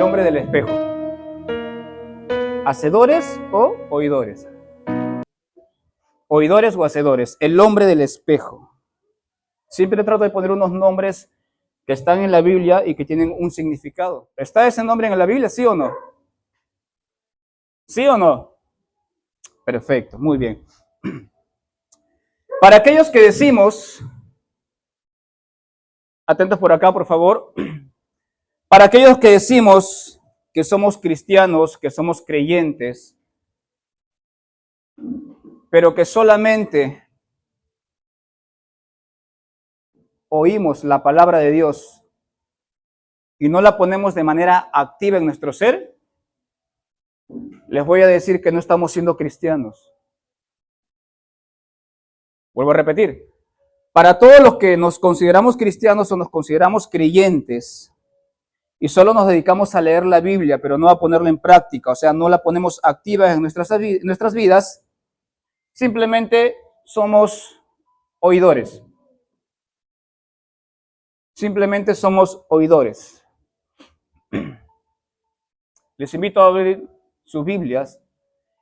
hombre del espejo? ¿Hacedores o oidores? ¿Oidores o hacedores? El hombre del espejo. Siempre trato de poner unos nombres que están en la Biblia y que tienen un significado. ¿Está ese nombre en la Biblia, sí o no? ¿Sí o no? Perfecto, muy bien. Para aquellos que decimos, atentos por acá, por favor. Para aquellos que decimos que somos cristianos, que somos creyentes, pero que solamente oímos la palabra de Dios y no la ponemos de manera activa en nuestro ser, les voy a decir que no estamos siendo cristianos. Vuelvo a repetir. Para todos los que nos consideramos cristianos o nos consideramos creyentes y solo nos dedicamos a leer la Biblia, pero no a ponerla en práctica, o sea, no la ponemos activa en nuestras vidas, simplemente somos oidores. Simplemente somos oidores. Les invito a abrir sus Biblias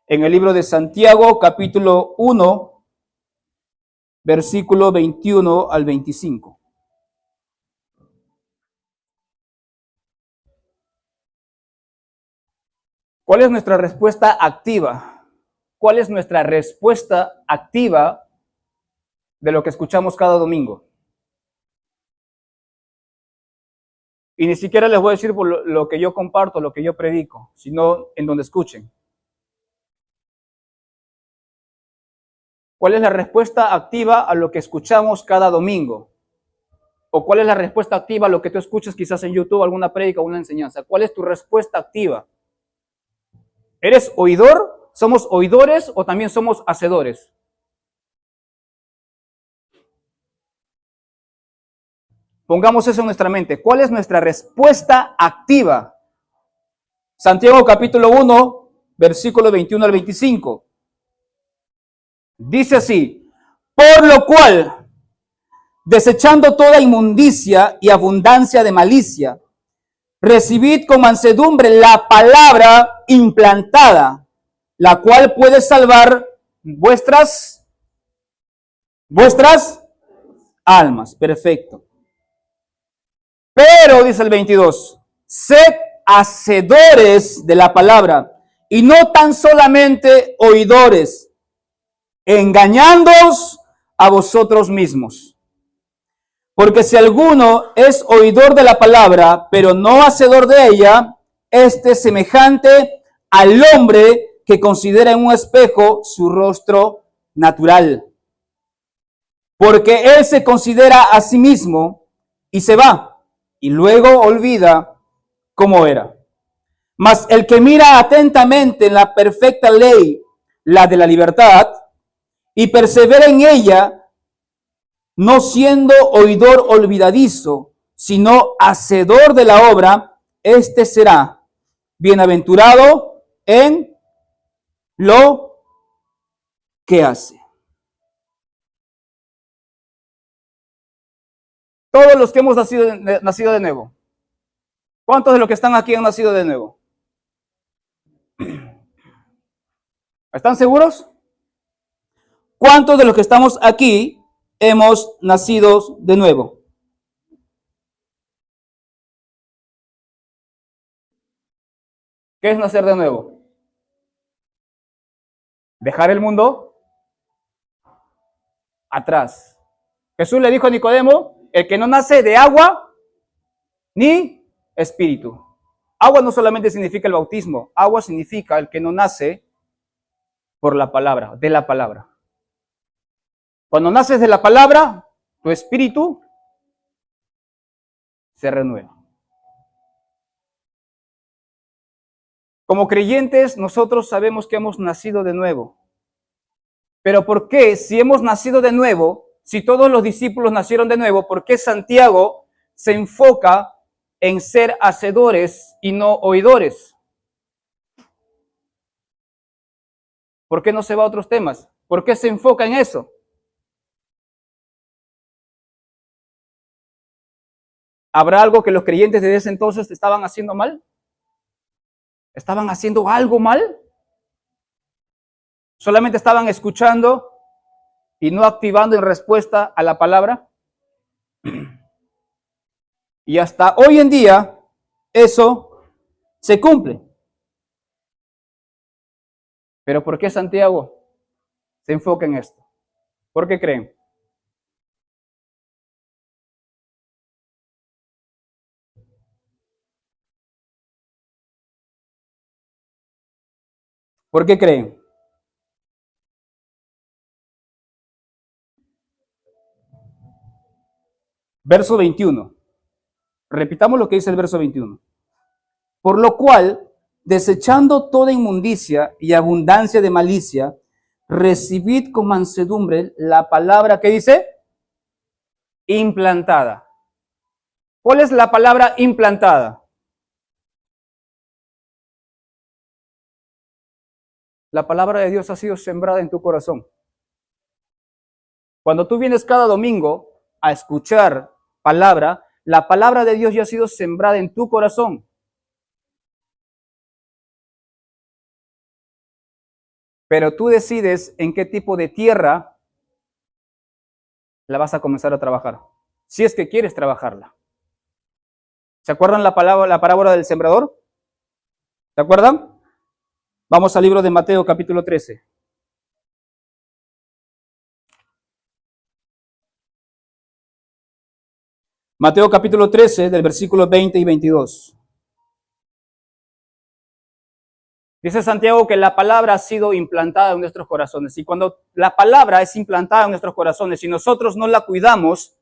en el libro de Santiago, capítulo 1, versículo 21 al 25. ¿Cuál es nuestra respuesta activa? ¿Cuál es nuestra respuesta activa de lo que escuchamos cada domingo? Y ni siquiera les voy a decir por lo que yo comparto, lo que yo predico, sino en donde escuchen. ¿Cuál es la respuesta activa a lo que escuchamos cada domingo? ¿O cuál es la respuesta activa a lo que tú escuchas quizás en YouTube, alguna prédica o una enseñanza? ¿Cuál es tu respuesta activa? ¿Eres oidor? ¿Somos oidores o también somos hacedores? Pongamos eso en nuestra mente. ¿Cuál es nuestra respuesta activa? Santiago capítulo 1, versículo 21 al 25. Dice así: por lo cual, desechando toda inmundicia y abundancia de malicia, recibid con mansedumbre la palabra implantada, la cual puede salvar vuestras almas. Perfecto. Pero, dice el 22, sed hacedores de la palabra y no tan solamente oidores, engañándoos a vosotros mismos. Porque si alguno es oidor de la palabra, pero no hacedor de ella, este es semejante al hombre que considera en un espejo su rostro natural. Porque él se considera a sí mismo y se va, y luego olvida cómo era. Mas el que mira atentamente en la perfecta ley, la de la libertad, y persevera en ella, no siendo oidor olvidadizo, sino hacedor de la obra, este será bienaventurado en lo que hace. Todos los que hemos nacido de nuevo. ¿Cuántos de los que están aquí han nacido de nuevo? ¿Están seguros? ¿Cuántos de los que estamos aquí hemos nacido de nuevo? ¿Qué es nacer de nuevo? Dejar el mundo atrás. Jesús le dijo a Nicodemo, el que no nace de agua ni espíritu. Agua no solamente significa el bautismo, agua significa el que no nace por la palabra, de la palabra. Cuando naces de la palabra, tu espíritu se renueva. Como creyentes, nosotros sabemos que hemos nacido de nuevo. Pero ¿por qué, si hemos nacido de nuevo, si todos los discípulos nacieron de nuevo, por qué Santiago se enfoca en ser hacedores y no oidores? ¿Por qué no se va a otros temas? ¿Por qué se enfoca en eso? ¿Habrá algo que los creyentes de ese entonces estaban haciendo mal? ¿Estaban haciendo algo mal? ¿Solamente estaban escuchando y no activando en respuesta a la palabra? Y hasta hoy en día eso se cumple. Pero ¿por qué Santiago se enfoca en esto? ¿Por qué creen? ¿Por qué creen? Verso 21. Repitamos lo que dice el verso 21. Por lo cual, desechando toda inmundicia y abundancia de malicia, recibid con mansedumbre la palabra que dice implantada. ¿Cuál es la palabra implantada? La palabra de Dios ha sido sembrada en tu corazón. Cuando tú vienes cada domingo a escuchar palabra, la palabra de Dios ya ha sido sembrada en tu corazón. Pero tú decides en qué tipo de tierra la vas a comenzar a trabajar, si es que quieres trabajarla. ¿Se acuerdan la parábola del sembrador? ¿Se acuerdan? Vamos al libro de Mateo capítulo 13. Mateo capítulo 13 del versículo 20 y 22. Dice Santiago que la palabra ha sido implantada en nuestros corazones. Y cuando la palabra es implantada en nuestros corazones y nosotros no la cuidamos,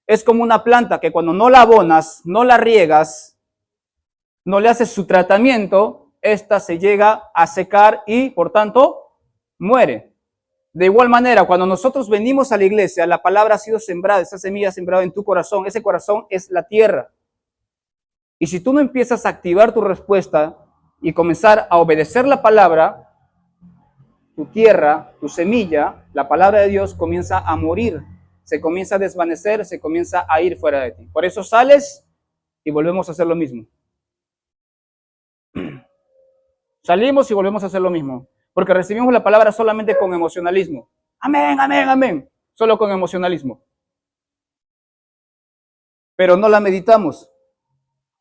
es como una planta que cuando no la abonas, no la riegas, no le haces su tratamiento, esta se llega a secar y, por tanto, muere. De igual manera, cuando nosotros venimos a la iglesia, la palabra ha sido sembrada, esa semilla sembrada en tu corazón, ese corazón es la tierra. Y si tú no empiezas a activar tu respuesta y comenzar a obedecer la palabra, tu tierra, tu semilla, la palabra de Dios comienza a morir, se comienza a desvanecer, se comienza a ir fuera de ti. Por eso sales y volvemos a hacer lo mismo. Salimos y volvemos a hacer lo mismo, porque recibimos la palabra solamente con emocionalismo. Amén, amén, amén. Solo con emocionalismo. Pero no la meditamos.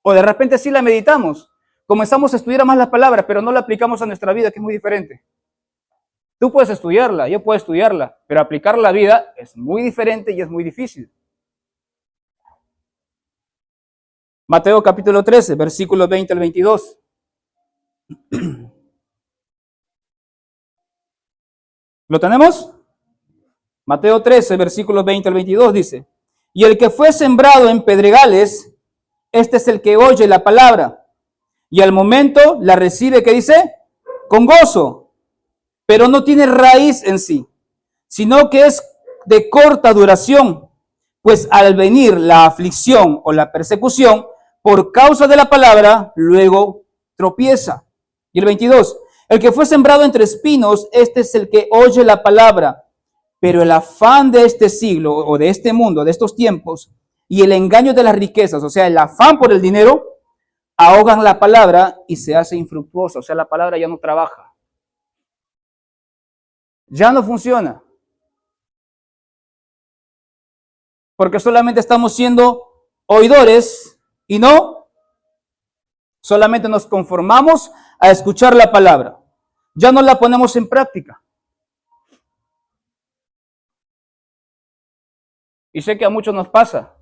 O de repente sí la meditamos. Comenzamos a estudiar más la palabra, pero no la aplicamos a nuestra vida, que es muy diferente. Tú puedes estudiarla, yo puedo estudiarla, pero aplicarla a la vida es muy diferente y es muy difícil. Mateo capítulo 13, versículos 20 al 22. ¿Lo tenemos? Mateo 13, versículos 20 al 22 dice, y el que fue sembrado en pedregales, este es el que oye la palabra, y al momento la recibe, ¿qué dice? Con gozo, pero no tiene raíz en sí, sino que es de corta duración, pues al venir la aflicción o la persecución por causa de la palabra, luego tropieza. Y el 22, el que fue sembrado entre espinos, este es el que oye la palabra, pero el afán de este siglo o de este mundo, de estos tiempos, y el engaño de las riquezas, o sea, el afán por el dinero, ahogan la palabra y se hace infructuosa, o sea, la palabra ya no trabaja. Ya no funciona. Porque solamente estamos siendo oidores y no solamente nos conformamos a escuchar la palabra. Ya no la ponemos en práctica. Y sé que a muchos nos pasa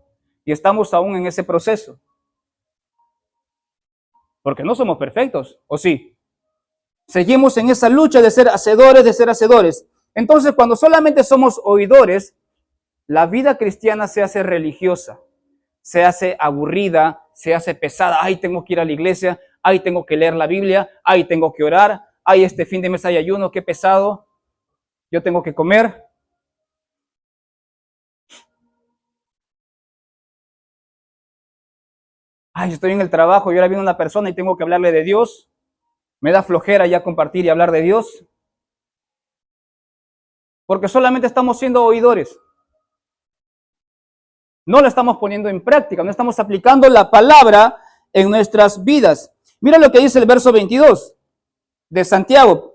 y estamos aún en ese proceso. Porque no somos perfectos, ¿o sí? Seguimos en esa lucha de ser hacedores, de ser hacedores. Entonces, cuando solamente somos oidores, la vida cristiana se hace religiosa, se hace aburrida, se hace pesada. Ay, tengo que ir a la iglesia, ay, tengo que leer la Biblia, ay, tengo que orar, ay, este fin de mes hay ayuno, qué pesado, yo tengo que comer. Ay, estoy en el trabajo y ahora viene una persona y tengo que hablarle de Dios. Me da flojera ya compartir y hablar de Dios. Porque solamente estamos siendo oidores. No la estamos poniendo en práctica, no estamos aplicando la palabra en nuestras vidas. Mira lo que dice el verso 22 de Santiago.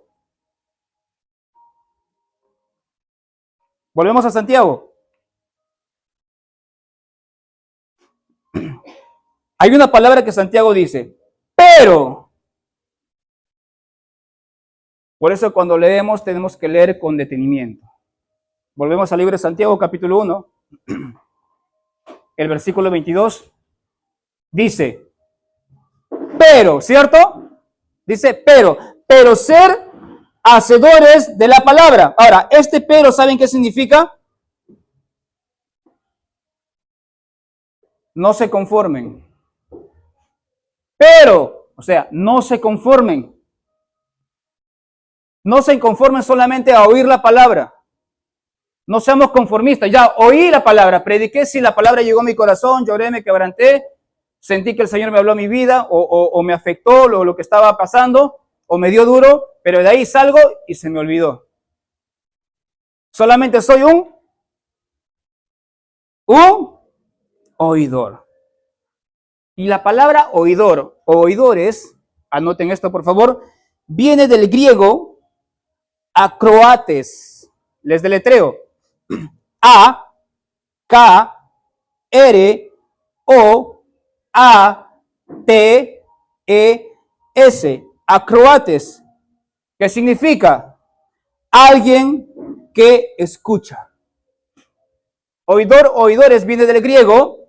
Volvemos a Santiago. Hay una palabra que Santiago dice, pero. Por eso cuando leemos tenemos que leer con detenimiento. Volvemos al libro de Santiago, capítulo 1, el versículo 22. Dice, pero, ¿cierto? Dice, pero ser hacedores de la palabra. Ahora, este pero, ¿saben qué significa? No se conformen. Pero, o sea, no se conformen. No se conformen solamente a oír la palabra. No seamos conformistas. Ya oí la palabra, prediqué, si la palabra llegó a mi corazón, lloré, me quebranté, sentí que el Señor me habló a mi vida o me afectó lo que estaba pasando o me dio duro, pero de ahí salgo y se me olvidó. Solamente soy un oidor. Y la palabra oidor o oidores, anoten esto por favor, viene del griego acroates. Les deletreo. A, K, R, O, A, T, E, S. Acroates. ¿Qué significa? Alguien que escucha. Oidor, oidores viene del griego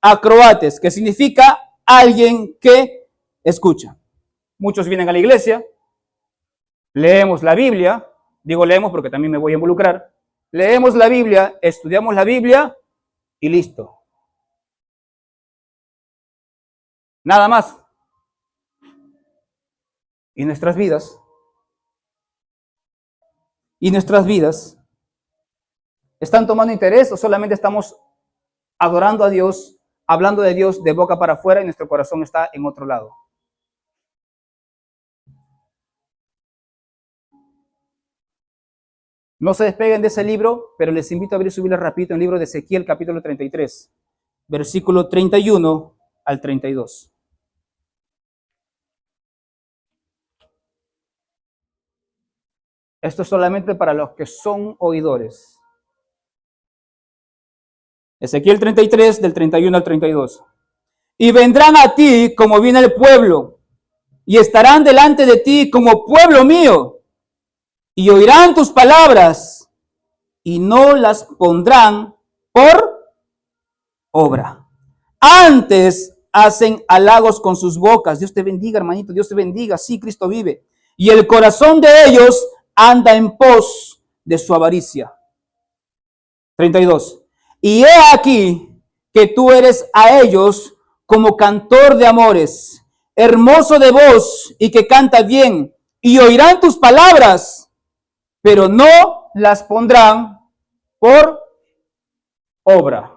acroates, que significa alguien que escucha. Muchos vienen a la iglesia, leemos la Biblia, digo leemos porque también me voy a involucrar, leemos la Biblia, estudiamos la Biblia y listo. Nada más. ¿Y nuestras vidas? ¿Y nuestras vidas? ¿Están tomando interés o solamente estamos adorando a Dios, hablando de Dios de boca para afuera y nuestro corazón está en otro lado? No se despeguen de ese libro, pero les invito a abrir su Biblia rapidito en el libro de Ezequiel, capítulo 33, versículo 31 al 32. Esto es solamente para los que son oidores. Ezequiel 33, del 31 al 32. Y vendrán a ti como viene el pueblo, y estarán delante de ti como pueblo mío, y oirán tus palabras, y no las pondrán por obra. Antes hacen halagos con sus bocas. Dios te bendiga, hermanito, Dios te bendiga. Sí, Cristo vive. Y el corazón de ellos anda en pos de su avaricia. 32. Y he aquí que tú eres a ellos como cantor de amores, hermoso de voz y que canta bien, y oirán tus palabras, pero no las pondrán por obra.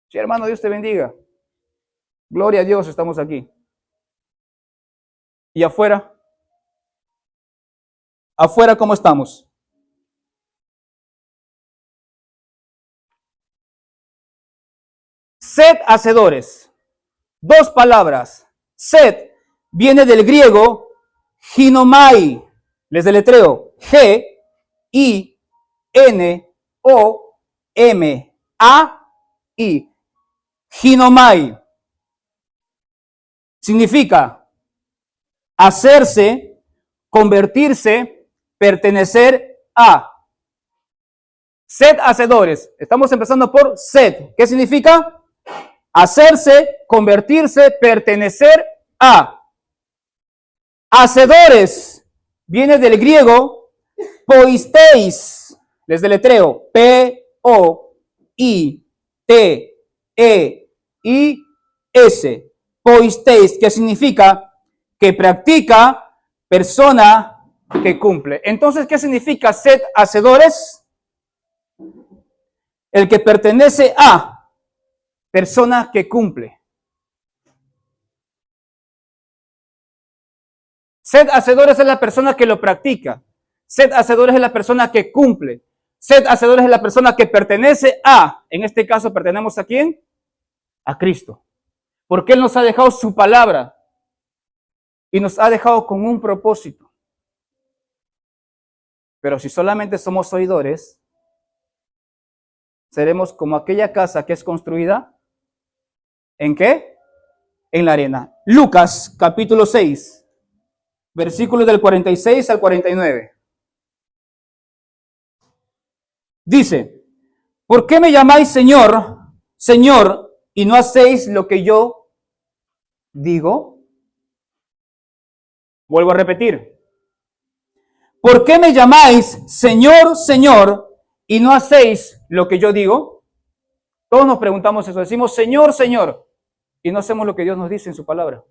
Sí, hermano, Dios te bendiga. Gloria a Dios, estamos aquí. ¿Y afuera? ¿Afuera cómo estamos? Sed hacedores. Dos palabras. Sed viene del griego ginomai. Les deletreo. G-I-N-O-M-A-I. Ginomai. Significa hacerse, convertirse, pertenecer a. Sed hacedores. Estamos empezando por sed. ¿Qué significa? Hacerse, convertirse, pertenecer a. Hacedores. Viene del griego poisteis. Les deletreo. P-O-I-T-E-I-S. Poisteis. ¿Qué significa? Que practica, persona que cumple. Entonces, ¿qué significa sed hacedores? El que pertenece a, persona que cumple. Sed hacedores es la persona que lo practica. Sed hacedores es la persona que cumple. Sed hacedores es la persona que pertenece a. En este caso, ¿pertenecemos a quién? A Cristo. Porque Él nos ha dejado su palabra y nos ha dejado con un propósito. Pero si solamente somos oidores, seremos como aquella casa que es construida, ¿en qué? En la arena. Lucas capítulo 6, versículos del 46 al 49. Dice, ¿por qué me llamáis Señor, Señor, y no hacéis lo que yo digo? Vuelvo a repetir. ¿Por qué me llamáis Señor, Señor, y no hacéis lo que yo digo? Todos nos preguntamos eso. Decimos Señor, Señor, y no hacemos lo que Dios nos dice en su palabra.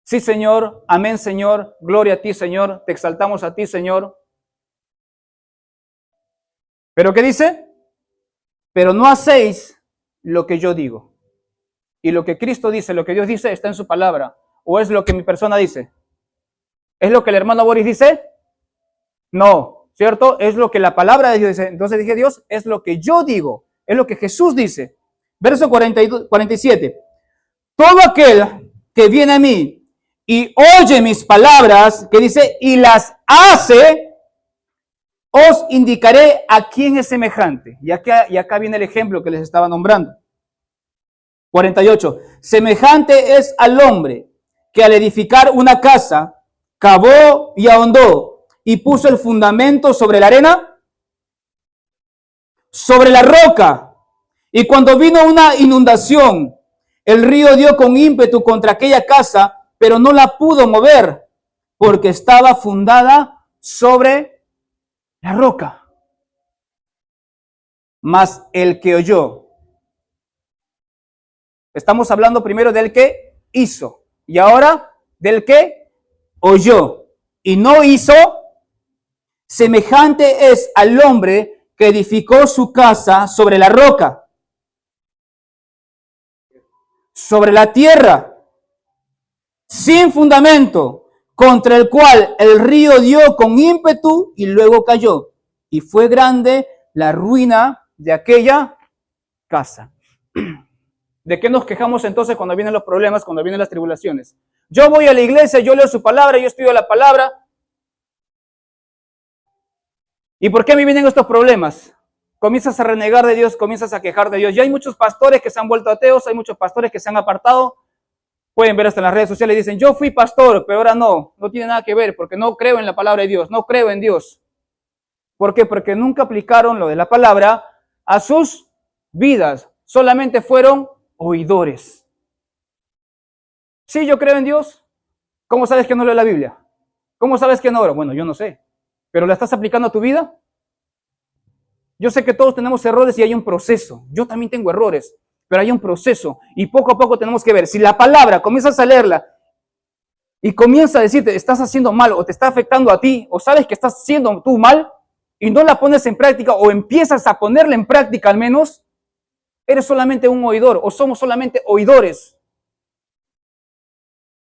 Sí, Señor, amén, Señor, gloria a ti, Señor, te exaltamos a ti, Señor. ¿Pero qué dice? Pero no hacéis lo que yo digo. Y lo que Cristo dice, lo que Dios dice, está en su palabra. ¿O es lo que mi persona dice? ¿Es lo que el hermano Boris dice? No, ¿cierto? Es lo que la palabra de Dios dice. Entonces dije, Dios, es lo que yo digo. Es lo que Jesús dice. Verso 47. Todo aquel que viene a mí y oye mis palabras, que dice, y las hace, os indicaré a quién es semejante. Y acá viene el ejemplo que les estaba nombrando. 48. Semejante es al hombre que al edificar una casa, cavó y ahondó y puso el fundamento sobre la arena, sobre la roca. Y cuando vino una inundación, el río dio con ímpetu contra aquella casa, pero no la pudo mover porque estaba fundada sobre la roca. Mas el que oyó. Estamos hablando primero del que hizo y ahora del que oyó y no hizo. Semejante es al hombre que edificó su casa sobre la roca, sobre la tierra, sin fundamento, contra el cual el río dio con ímpetu y luego cayó. Y fue grande la ruina de aquella casa. ¿De qué nos quejamos entonces cuando vienen los problemas, cuando vienen las tribulaciones? Yo voy a la iglesia, yo leo su palabra, yo estudio la palabra. ¿Y por qué me vienen estos problemas? Comienzas a renegar de Dios, comienzas a quejar de Dios. Ya hay muchos pastores que se han vuelto ateos, hay muchos pastores que se han apartado. Pueden ver hasta en las redes sociales y dicen, yo fui pastor, pero ahora no tiene nada que ver, porque no creo en la palabra de Dios, no creo en Dios. ¿Por qué? Porque nunca aplicaron lo de la palabra a sus vidas, solamente fueron oidores. Sí, yo creo en Dios. ¿Cómo sabes que no leo la Biblia? ¿Cómo sabes que no oro? Bueno, yo no sé. ¿Pero la estás aplicando a tu vida? Yo sé que todos tenemos errores y hay un proceso. Yo también tengo errores, pero hay un proceso. Y poco a poco tenemos que ver. Si la palabra comienzas a leerla y comienza a decirte, estás haciendo mal o te está afectando a ti, o sabes que estás haciendo tú mal y no la pones en práctica o empiezas a ponerla en práctica al menos, eres solamente un oidor o somos solamente oidores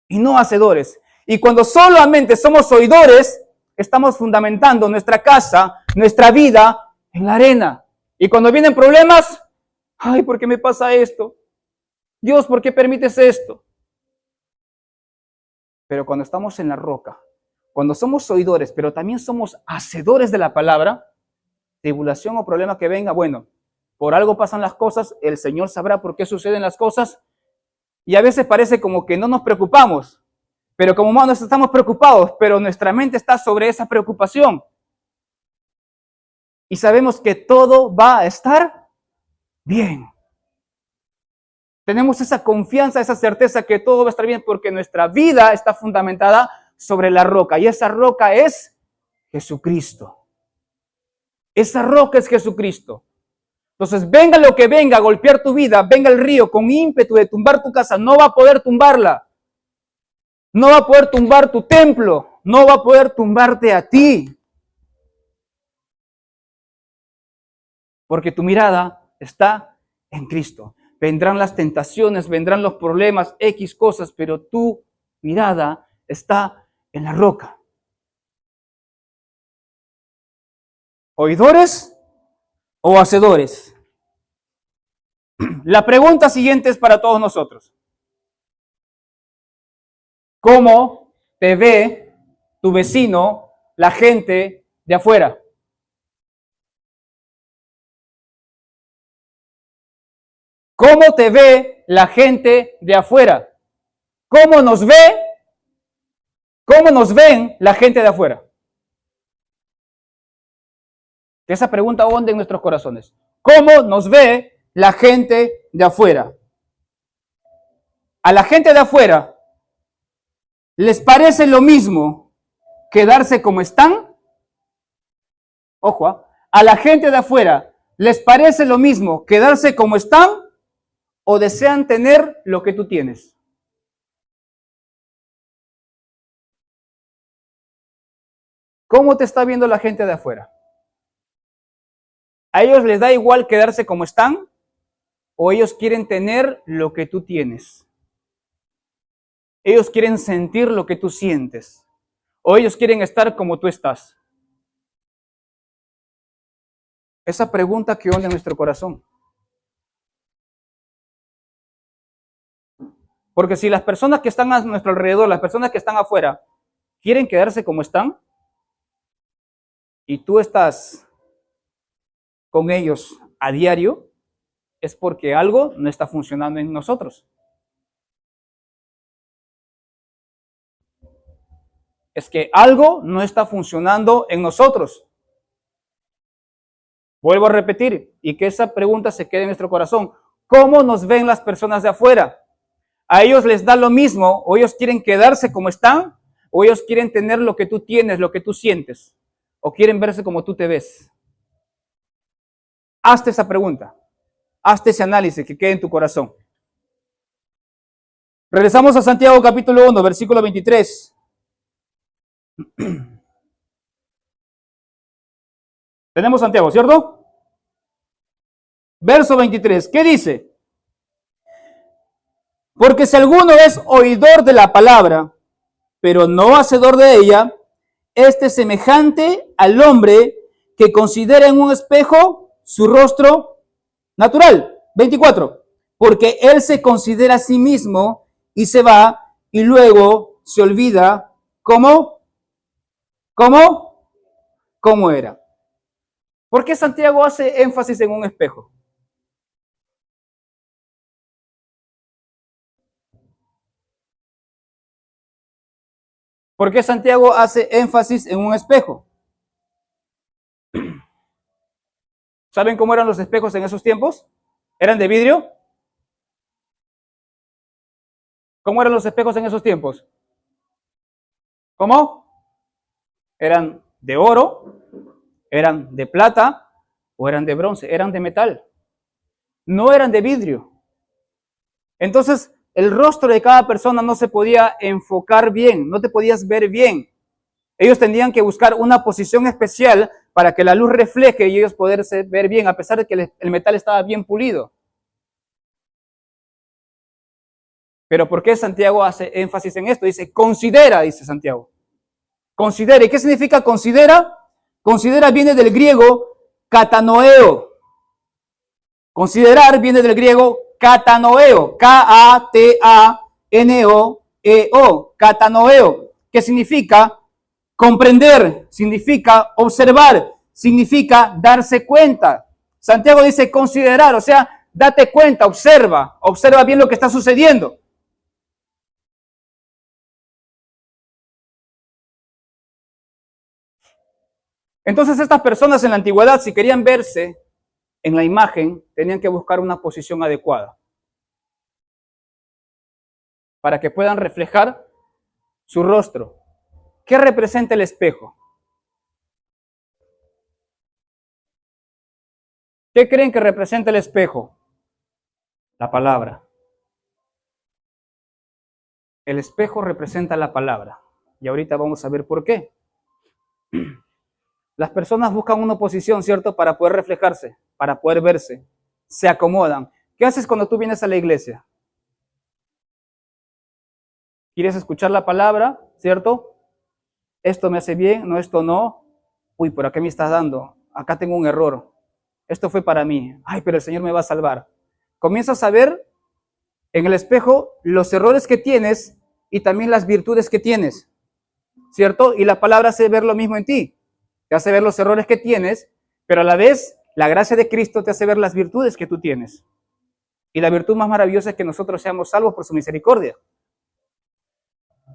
y no hacedores. Y cuando solamente somos oidores, estamos fundamentando nuestra casa, nuestra vida en la arena. Y cuando vienen problemas, ay, ¿por qué me pasa esto? Dios, ¿por qué permites esto? Pero cuando estamos en la roca, cuando somos oidores, pero también somos hacedores de la palabra, tribulación o problema que venga, bueno, por algo pasan las cosas, el Señor sabrá por qué suceden las cosas, y a veces parece como que no nos preocupamos, pero como humanos estamos preocupados, pero nuestra mente está sobre esa preocupación. Y sabemos que todo va a estar bien. Tenemos esa confianza, esa certeza que todo va a estar bien porque nuestra vida está fundamentada sobre la roca. Y esa roca es Jesucristo. Esa roca es Jesucristo. Entonces, venga lo que venga a golpear tu vida, venga el río con ímpetu de tumbar tu casa, no va a poder tumbarla. No va a poder tumbar tu templo. No va a poder tumbarte a ti. Porque tu mirada está en Cristo. Vendrán las tentaciones, vendrán los problemas, X cosas, pero tu mirada está en la roca. ¿Oidores o hacedores? La pregunta siguiente es para todos nosotros. ¿Cómo te ve tu vecino, la gente de afuera? ¿Cómo te ve la gente de afuera? ¿Cómo nos ve? ¿Cómo nos ven la gente de afuera? Que esa pregunta honde en nuestros corazones. ¿Cómo nos ve la gente de afuera? A la gente de afuera, ¿les parece lo mismo quedarse como están? Ojo, a la gente de afuera, ¿les parece lo mismo quedarse como están o desean tener lo que tú tienes? ¿Cómo te está viendo la gente de afuera? ¿A ellos les da igual quedarse como están o ellos quieren tener lo que tú tienes? Ellos quieren sentir lo que tú sientes o ellos quieren estar como tú estás. Esa pregunta que honda en nuestro corazón. Porque si las personas que están a nuestro alrededor, las personas que están afuera, quieren quedarse como están y tú estás con ellos a diario, es porque algo no está funcionando en nosotros. Es que algo no está funcionando en nosotros. Vuelvo a repetir y que esa pregunta se quede en nuestro corazón. ¿Cómo nos ven las personas de afuera? ¿A ellos les da lo mismo o ellos quieren quedarse como están o ellos quieren tener lo que tú tienes, lo que tú sientes o quieren verse como tú te ves? Hazte esa pregunta, hazte ese análisis que quede en tu corazón. Regresamos a Santiago capítulo 1, versículo 23. Tenemos Santiago, ¿cierto? Verso 23, ¿qué dice? Porque si alguno es oidor de la palabra, pero no hacedor de ella, este es semejante al hombre que considera en un espejo su rostro natural. 24. Porque él se considera a sí mismo y se va y luego se olvida cómo era. ¿Por qué Santiago hace énfasis en un espejo? ¿Por qué Santiago hace énfasis en un espejo? ¿Saben cómo eran los espejos en esos tiempos? ¿Eran de vidrio? ¿Cómo eran los espejos en esos tiempos? ¿Cómo? ¿Eran de oro? ¿Eran de plata? ¿O eran de bronce? Eran de metal. No eran de vidrio. Entonces, el rostro de cada persona no se podía enfocar bien, no te podías ver bien. Ellos tenían que buscar una posición especial para que la luz refleje y ellos poderse ver bien, a pesar de que el metal estaba bien pulido. Pero ¿por qué Santiago hace énfasis en esto? Dice, considera, dice Santiago. Considera. ¿Y qué significa considera? Considera viene del griego katanoeo. Considerar viene del griego katanoeo. K-A-T-A-N-O-E-O. Katanoeo. ¿Qué significa? Comprender, significa observar, significa darse cuenta. Santiago dice considerar, o sea, date cuenta, observa bien lo que está sucediendo. Entonces estas personas en la antigüedad, si querían verse en la imagen, tenían que buscar una posición adecuada para que puedan reflejar su rostro. ¿Qué representa el espejo? ¿Qué creen que representa el espejo? La palabra. El espejo representa la palabra. Y ahorita vamos a ver por qué. Las personas buscan una posición, ¿cierto? Para poder reflejarse, para poder verse. Se acomodan. ¿Qué haces cuando tú vienes a la iglesia? ¿Quieres escuchar la palabra, ¿cierto? Esto me hace bien, no, esto no. Uy, ¿por qué me estás dando? Acá tengo un error. Esto fue para mí. Ay, pero el Señor me va a salvar. comienzas a ver en el espejo los errores que tienes y también las virtudes que tienes, ¿cierto? Y la palabra hace ver lo mismo en ti. Te hace ver los errores que tienes, pero a la vez la gracia de Cristo te hace ver las virtudes que tú tienes. Y la virtud más maravillosa es que nosotros seamos salvos por su misericordia.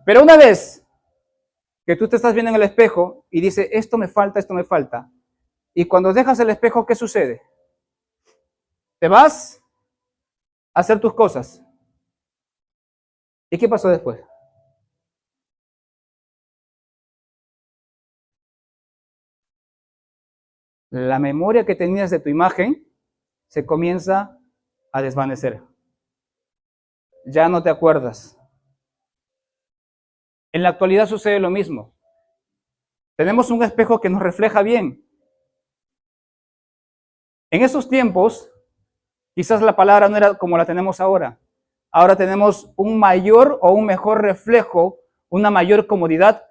Pero una vez que tú te estás viendo en el espejo y dices, esto me falta, y cuando dejas el espejo, ¿qué sucede? Te vas a hacer tus cosas. ¿Y qué pasó después? La memoria que tenías de tu imagen se comienza a desvanecer. Ya no te acuerdas. En la actualidad sucede lo mismo. Tenemos un espejo que nos refleja bien. En esos tiempos, quizás la palabra no era como la tenemos ahora. Ahora tenemos un mayor o un mejor reflejo, una mayor comodidad.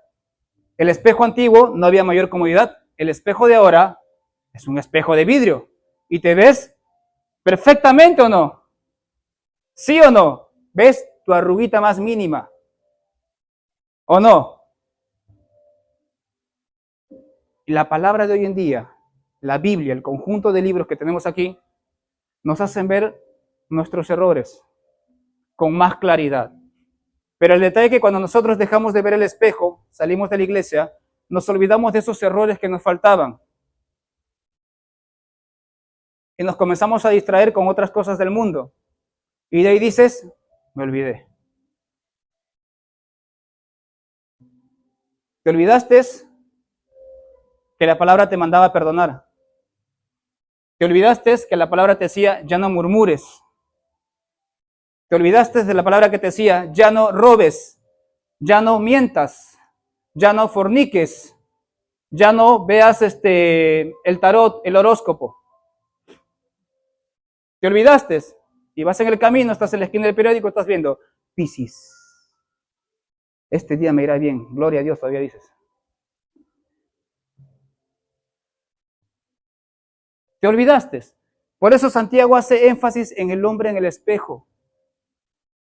El espejo antiguo no había mayor comodidad. El espejo de ahora es un espejo de vidrio. ¿Y te ves perfectamente o no? ¿Sí o no? ¿Ves tu arruguita más mínima? ¿O no? Y la palabra de hoy en día, la Biblia, el conjunto de libros que tenemos aquí, nos hacen ver nuestros errores con más claridad. Pero el detalle es que cuando nosotros dejamos de ver el espejo, salimos de la iglesia, nos olvidamos de esos errores que nos faltaban. Y nos comenzamos a distraer con otras cosas del mundo. Y de ahí dices, me olvidé. Te olvidaste que la palabra te mandaba a perdonar. Te olvidaste que la palabra te decía, ya no murmures. Te olvidaste de la palabra que te decía, ya no robes, ya no mientas, ya no forniques, ya no veas el tarot, el horóscopo. Te olvidaste y vas en el camino, estás en la esquina del periódico, estás viendo Piscis. Este día me irá bien, gloria a Dios, todavía dices. Te olvidaste. Por eso Santiago hace énfasis en el hombre en el espejo.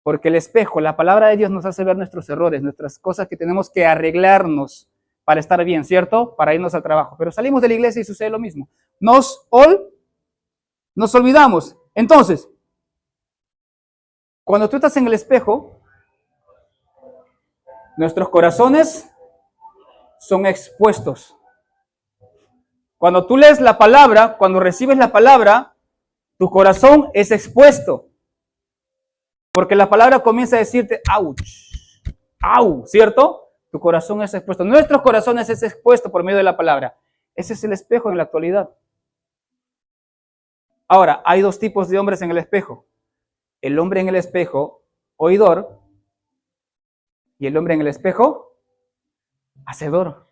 Porque el espejo, la palabra de Dios nos hace ver nuestros errores, nuestras cosas que tenemos que arreglarnos para estar bien, ¿cierto? Para irnos al trabajo. Pero salimos de la iglesia y sucede lo mismo. Nos olvidamos. Entonces, cuando tú estás en el espejo, nuestros corazones son expuestos. Cuando tú lees la palabra, cuando recibes la palabra, tu corazón es expuesto. Porque la palabra comienza a decirte, ouch, au, ¿cierto? Tu corazón es expuesto. Nuestros corazones es expuesto por medio de la palabra. Ese es el espejo en la actualidad. Ahora, hay dos tipos de hombres en el espejo. El hombre en el espejo, oidor, y el hombre en el espejo, hacedor.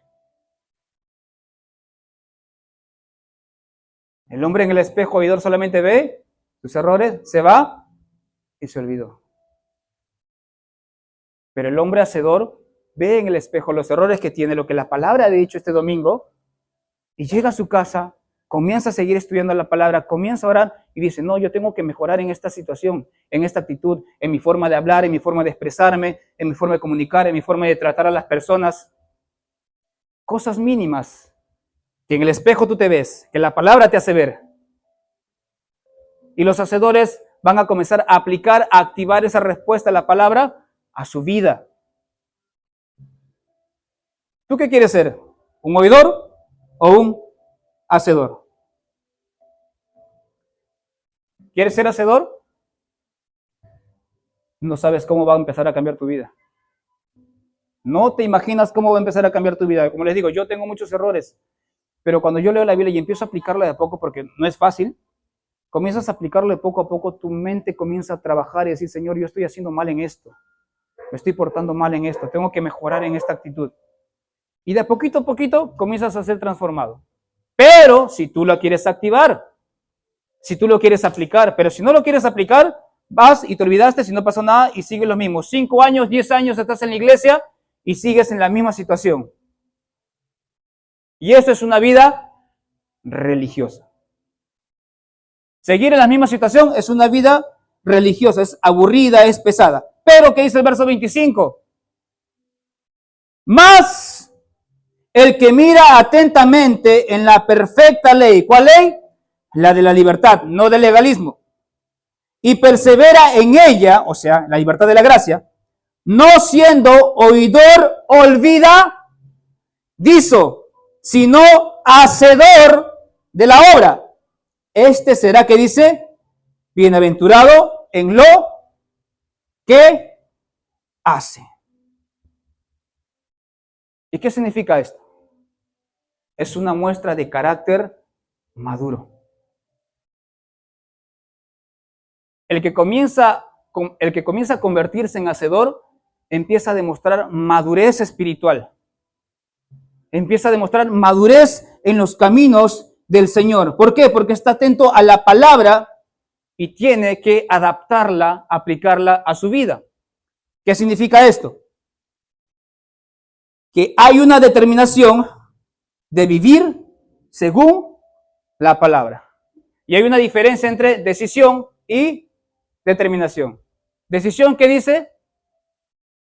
El hombre en el espejo, oidor, solamente ve sus errores, se va y se olvidó. Pero el hombre hacedor ve en el espejo los errores que tiene, lo que la palabra ha dicho este domingo, y llega a su casa, comienza a seguir estudiando la palabra, comienza a orar y dice, no, yo tengo que mejorar en esta situación, en esta actitud, en mi forma de hablar, en mi forma de expresarme, en mi forma de comunicar, en mi forma de tratar a las personas. Cosas mínimas que en el espejo tú te ves, que la palabra te hace ver. Y los hacedores van a comenzar a aplicar, a activar esa respuesta a la palabra a su vida. ¿Tú qué quieres ser? ¿Un oidor o un hacedor? ¿Quieres ser hacedor? No sabes cómo va a empezar a cambiar tu vida. No te imaginas cómo va a empezar a cambiar tu vida. Como les digo, yo tengo muchos errores, pero cuando yo leo la Biblia y empiezo a aplicarla de a poco, porque no es fácil, comienzas a aplicarlo de poco a poco, tu mente comienza a trabajar y decir, Señor, yo estoy haciendo mal en esto, me estoy portando mal en esto, tengo que mejorar en esta actitud. Y de poquito a poquito comienzas a ser transformado. Pero si tú lo quieres activar, si tú lo quieres aplicar, pero si no lo quieres aplicar, vas y te olvidaste si no pasó nada y sigues lo mismo. 5 años, 10 años estás en la iglesia y sigues en la misma situación. Y eso es una vida religiosa. Seguir en la misma situación es una vida religiosa, es aburrida, es pesada. Pero, ¿qué dice el verso 25? Más el que mira atentamente en la perfecta ley. ¿Cuál ley? La de la libertad, no del legalismo. Y persevera en ella, o sea, la libertad de la gracia, no siendo oidor olvidadizo, sino hacedor de la obra. Este será, que dice, bienaventurado en lo que hace. ¿Y qué significa esto? Es una muestra de carácter maduro. El que comienza a convertirse en hacedor empieza a demostrar madurez espiritual. Empieza a demostrar madurez en los caminos del Señor. ¿Por qué? Porque está atento a la palabra y tiene que adaptarla, aplicarla a su vida. ¿Qué significa esto? Que hay una determinación de vivir según la palabra. Y hay una diferencia entre decisión y determinación. Decisión que dice,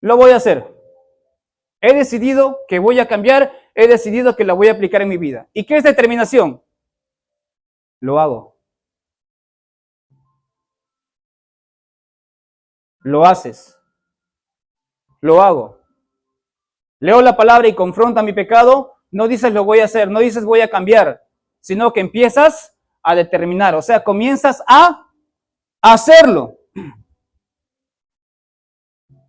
lo voy a hacer. He decidido que voy a cambiar, he decidido que la voy a aplicar en mi vida. ¿Y qué es determinación? Lo hago. Lo haces. Lo hago. Leo la palabra y confronta mi pecado. No dices lo voy a hacer, no dices voy a cambiar, sino que empiezas a determinar, o sea, comienzas a hacerlo.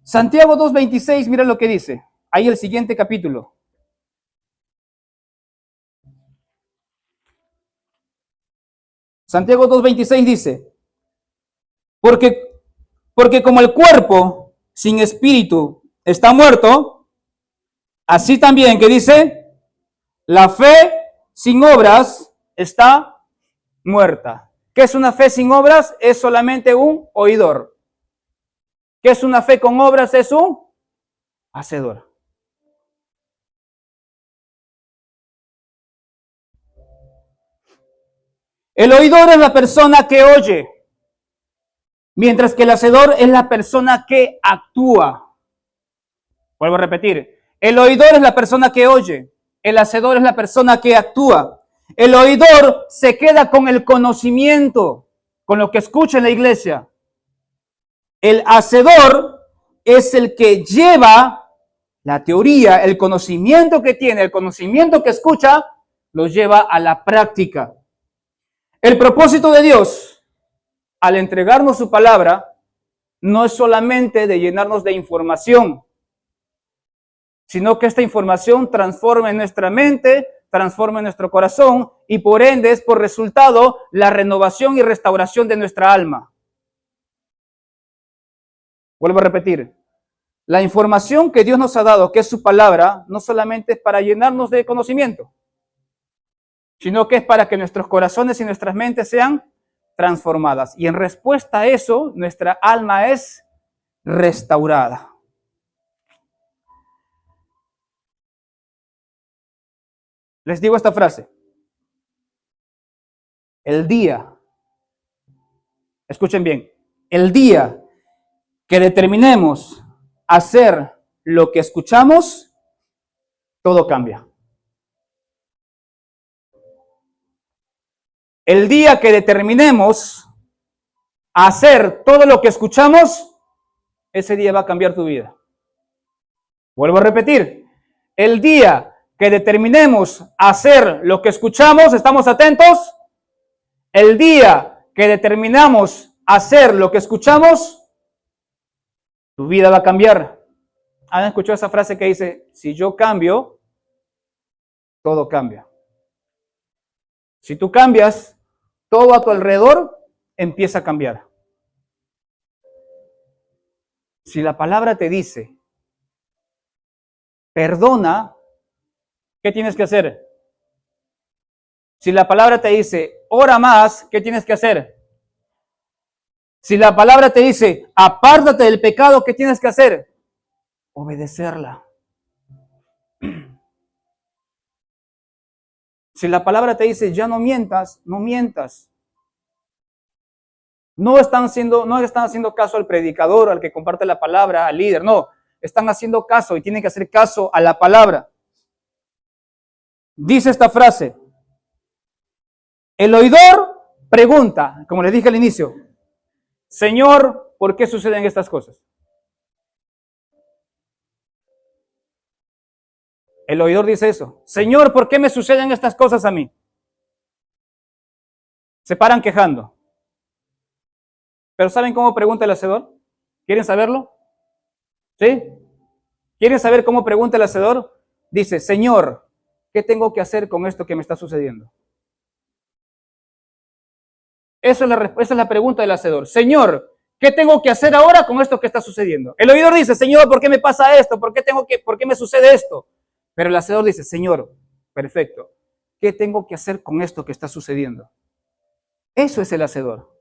Santiago 2:26, mira lo que dice. Ahí el siguiente capítulo. Santiago 2:26 dice, porque como el cuerpo sin espíritu está muerto, así también, que dice, la fe sin obras está muerta. ¿Qué es una fe sin obras? Es solamente un oidor. ¿Qué es una fe con obras? Es un hacedor. El oidor es la persona que oye, mientras que el hacedor es la persona que actúa. Vuelvo a repetir, el oidor es la persona que oye, el hacedor es la persona que actúa. El oidor se queda con el conocimiento, con lo que escucha en la iglesia. El hacedor es el que lleva la teoría, el conocimiento que tiene, el conocimiento que escucha, lo lleva a la práctica. El propósito de Dios, al entregarnos su palabra, no es solamente de llenarnos de información, sino que esta información transforme nuestra mente, transforme nuestro corazón y por ende es por resultado la renovación y restauración de nuestra alma. Vuelvo a repetir, la información que Dios nos ha dado, que es su palabra, no solamente es para llenarnos de conocimiento, sino que es para que nuestros corazones y nuestras mentes sean transformadas. Y en respuesta a eso, nuestra alma es restaurada. Les digo esta frase. El día, escuchen bien, el día que determinemos hacer lo que escuchamos, todo cambia. El día que determinemos hacer todo lo que escuchamos, ese día va a cambiar tu vida. Vuelvo a repetir, el día que determinemos hacer lo que escuchamos, ¿estamos atentos? El día que determinamos hacer lo que escuchamos, tu vida va a cambiar. ¿Han escuchado esa frase que dice, si yo cambio, todo cambia? Si tú cambias, todo a tu alrededor empieza a cambiar. Si la palabra te dice, perdona, ¿qué tienes que hacer? Si la palabra te dice, ora más, ¿qué tienes que hacer? Si la palabra te dice, apártate del pecado, ¿qué tienes que hacer? Obedecerla. Si la palabra te dice, ya no mientas, no mientas. No están haciendo caso al predicador, al que comparte la palabra, al líder, no. Están haciendo caso y tienen que hacer caso a la palabra. Dice esta frase: el oidor pregunta, como les dije al inicio, Señor, ¿por qué suceden estas cosas? El oidor dice eso. Señor, ¿por qué me suceden estas cosas a mí? Se paran quejando. Pero ¿saben cómo pregunta el hacedor? ¿Quieren saberlo? ¿Sí? ¿Quieren saber cómo pregunta el hacedor? Dice, Señor, ¿qué tengo que hacer con esto que me está sucediendo? Esa es la pregunta del hacedor. Señor, ¿qué tengo que hacer ahora con esto que está sucediendo? El oidor dice, Señor, ¿por qué me pasa esto? ¿Por qué me sucede esto? Pero el hacedor dice, Señor, perfecto, ¿qué tengo que hacer con esto que está sucediendo? Eso es el hacedor.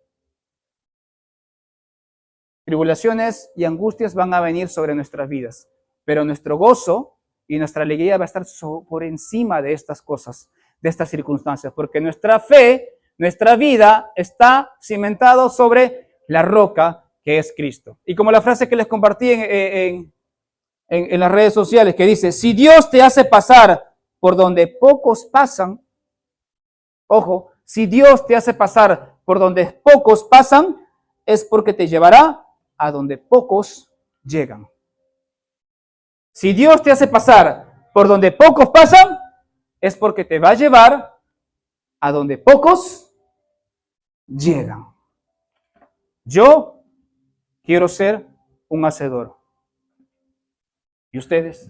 Tribulaciones y angustias van a venir sobre nuestras vidas, pero nuestro gozo y nuestra alegría va a estar por encima de estas cosas, de estas circunstancias, porque nuestra fe, nuestra vida está cimentado sobre la roca que es Cristo. Y como la frase que les compartí en las redes sociales, que dice, si Dios te hace pasar por donde pocos pasan, ojo, si Dios te hace pasar por donde pocos pasan, es porque te llevará a donde pocos llegan. Si Dios te hace pasar por donde pocos pasan, es porque te va a llevar a donde pocos llegan. Yo quiero ser un hacedor. ¿Y ustedes?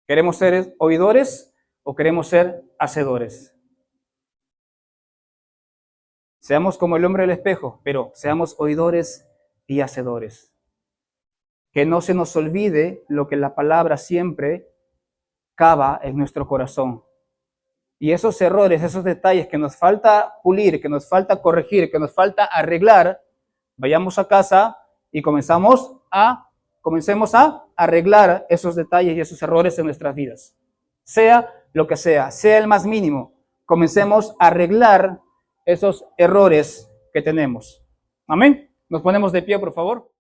¿Queremos ser oidores o queremos ser hacedores? Seamos como el hombre del espejo, pero seamos oidores y hacedores. Que no se nos olvide lo que la palabra siempre cava en nuestro corazón. Y esos errores, esos detalles que nos falta pulir, que nos falta corregir, que nos falta arreglar, vayamos a casa y comencemos a arreglar esos detalles y esos errores en nuestras vidas. Sea lo que sea el más mínimo, comencemos a arreglar esos errores que tenemos. Amén. Nos ponemos de pie, por favor.